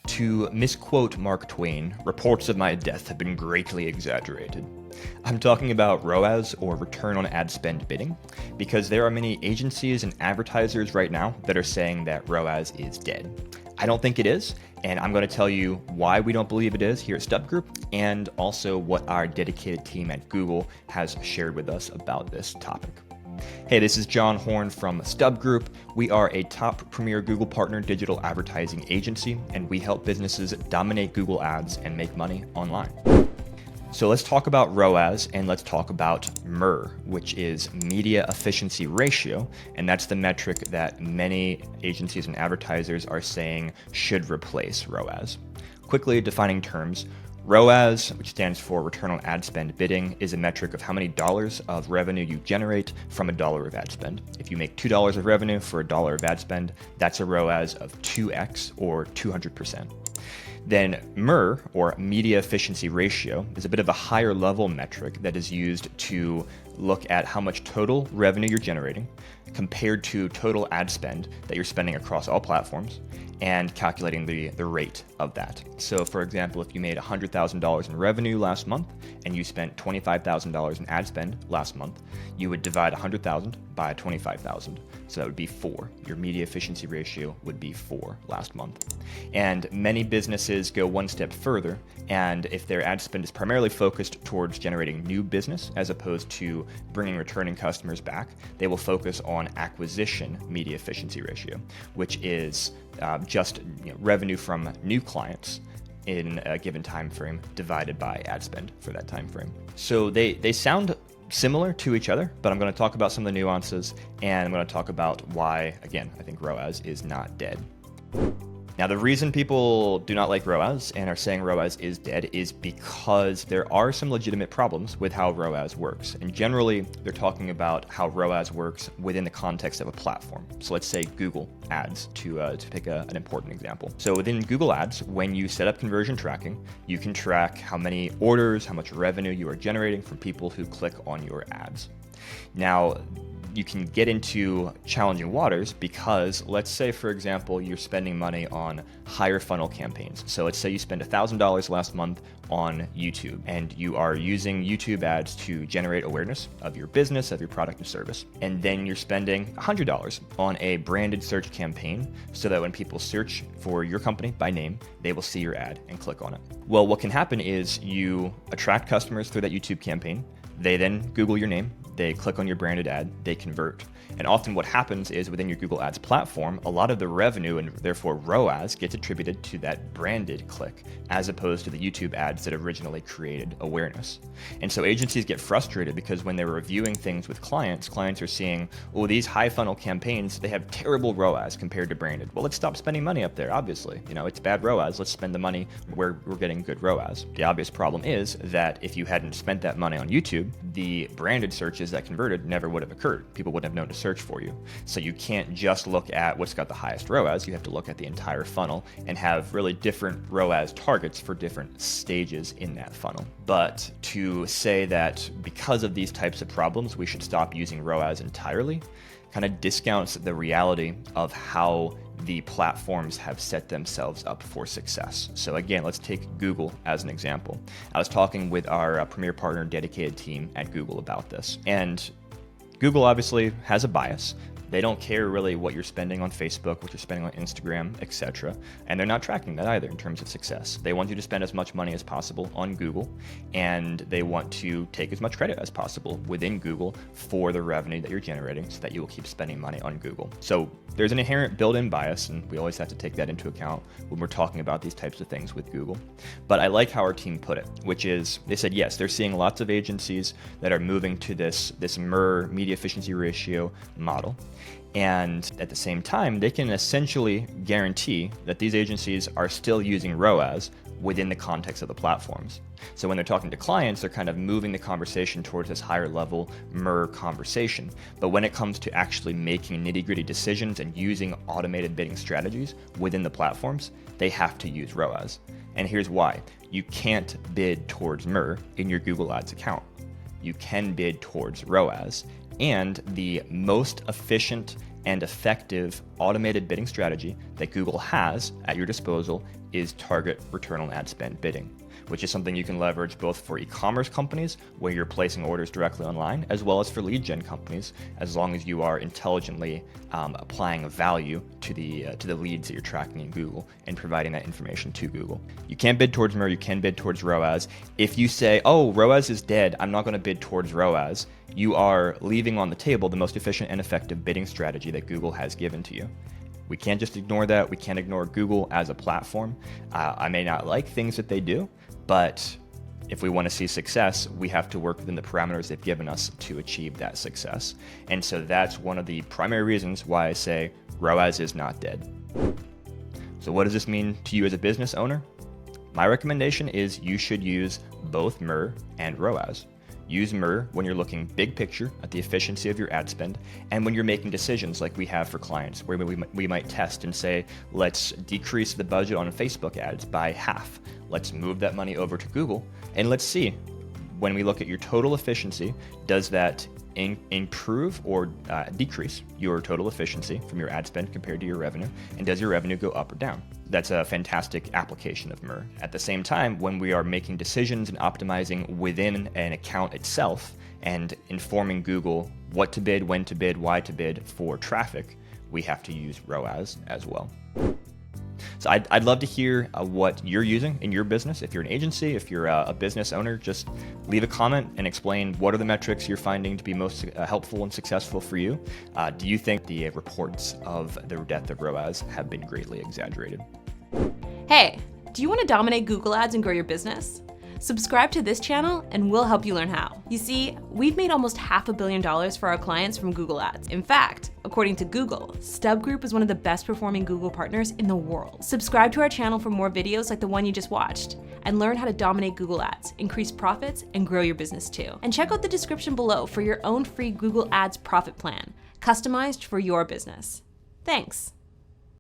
To misquote Mark Twain, reports of my death have been greatly exaggerated. I'm talking about ROAS, or return on ad spend bidding, because there are many agencies and advertisers right now that are saying that ROAS is dead. I don't think it is, and I'm going to tell you why we don't believe it is here at Stub Group, and also what our dedicated team at Google has shared with us about this topic. Hey, this is John Horn from Stub Group. We are a top premier Google partner digital advertising agency, and we help businesses dominate Google Ads and make money online. So let's talk about ROAS, and let's talk about MER, which is media efficiency ratio, and that's the metric that many agencies and advertisers are saying should replace ROAS. Quickly defining terms, ROAS, which stands for return on ad spend bidding, is a metric of how many dollars of revenue you generate from a dollar of ad spend. If you make $2 of revenue for a dollar of ad spend, that's a ROAS of 2x, or 200%. Then MER, or media efficiency ratio, is a bit of a higher level metric that is used to look at how much total revenue you're generating compared to total ad spend that you're spending across all platforms, and calculating the rate of that. So for example, if you made $100,000 in revenue last month and you spent $25,000 in ad spend last month, you would divide 100,000 by 25,000. So that would be 4. Your media efficiency ratio would be 4 last month. And many businesses go one step further, and if their ad spend is primarily focused towards generating new business as opposed to bringing returning customers back, they will focus on acquisition media efficiency ratio, which is just revenue from new clients in a given time frame divided by ad spend for that time frame. So they sound similar to each other, but I'm going to talk about some of the nuances, and I'm going to talk about why, again, I think ROAS is not dead. Now, the reason people do not like ROAS and are saying ROAS is dead is because there are some legitimate problems with how ROAS works. And generally, they're talking about how ROAS works within the context of a platform. So let's say Google Ads, to pick an important example. So within Google Ads, when you set up conversion tracking, you can track how many orders, how much revenue you are generating from people who click on your ads. Now, you can get into challenging waters because let's say, for example, you're spending money on higher funnel campaigns. So let's say you spend $1,000 last month on YouTube, and you are using YouTube ads to generate awareness of your business, of your product or service. And then you're spending $100 on a branded search campaign so that when people search for your company by name, they will see your ad and click on it. Well, what can happen is you attract customers through that YouTube campaign. They then Google your name, they click on your branded ad, they convert. And often what happens is within your Google Ads platform, a lot of the revenue and therefore ROAS gets attributed to that branded click as opposed to the YouTube ads that originally created awareness. And so agencies get frustrated because when they're reviewing things with clients are seeing, oh, these high funnel campaigns, they have terrible ROAS compared to branded. Well, let's stop spending money up there, obviously. It's bad ROAS, let's spend the money where we're getting good ROAS. The obvious problem is that if you hadn't spent that money on YouTube, the branded searches that converted never would have occurred. People wouldn't have known to search for you. So you can't just look at what's got the highest ROAS, you have to look at the entire funnel and have really different ROAS targets for different stages in that funnel. But to say that because of these types of problems, we should stop using ROAS entirely, kind of discounts the reality of how the platforms have set themselves up for success. So again, let's take Google as an example. I was talking with our premier partner dedicated team at Google about this, and Google obviously has a bias. They don't care really what you're spending on Facebook, what you're spending on Instagram, etc. And they're not tracking that either in terms of success. They want you to spend as much money as possible on Google, and they want to take as much credit as possible within Google for the revenue that you're generating so that you will keep spending money on Google. So there's an inherent built-in bias, and we always have to take that into account when we're talking about these types of things with Google. But I like how our team put it, which is they said, yes, they're seeing lots of agencies that are moving to this MER, media efficiency ratio model. And at the same time, they can essentially guarantee that these agencies are still using ROAS within the context of the platforms. So when they're talking to clients, they're kind of moving the conversation towards this higher level MER conversation. But when it comes to actually making nitty-gritty decisions and using automated bidding strategies within the platforms, they have to use ROAS. And here's why. You can't bid towards MER in your Google Ads account. You can bid towards ROAS. And the most efficient and effective automated bidding strategy that Google has at your disposal is target return on ad spend bidding, which is something you can leverage both for e-commerce companies where you're placing orders directly online, as well as for lead gen companies, as long as you are intelligently applying a value to the leads that you're tracking in Google and providing that information to Google. You can bid towards MER, you can bid towards ROAS. If you say, oh, ROAS is dead, I'm not going to bid towards ROAS, you are leaving on the table the most efficient and effective bidding strategy that Google has given to you. We can't just ignore that. We can't ignore Google as a platform. I may not like things that they do, but if we want to see success, we have to work within the parameters they've given us to achieve that success. And so that's one of the primary reasons why I say ROAS is not dead. So what does this mean to you as a business owner? My recommendation is you should use both MER and ROAS. Use MER when you're looking big picture at the efficiency of your ad spend, and when you're making decisions like we have for clients, where we might test and say, let's decrease the budget on Facebook ads by half. Let's move that money over to Google, and let's see, when we look at your total efficiency, does that improve or decrease your total efficiency from your ad spend compared to your revenue, and does your revenue go up or down? That's a fantastic application of MER. At the same time, when we are making decisions and optimizing within an account itself and informing Google what to bid, when to bid, why to bid for traffic, we have to use ROAS as well. So I'd love to hear what you're using in your business. If you're an agency, if you're a business owner, just leave a comment and explain what are the metrics you're finding to be most helpful and successful for you. Do you think the reports of the death of ROAS have been greatly exaggerated? Hey, do you want to dominate Google Ads and grow your business? Subscribe to this channel and we'll help you learn how. You see, we've made almost $500 million for our clients from Google Ads. In fact, according to Google, Stub Group is one of the best performing Google partners in the world. Subscribe to our channel for more videos like the one you just watched and learn how to dominate Google Ads, increase profits, and grow your business too. And check out the description below for your own free Google Ads profit plan, customized for your business. Thanks.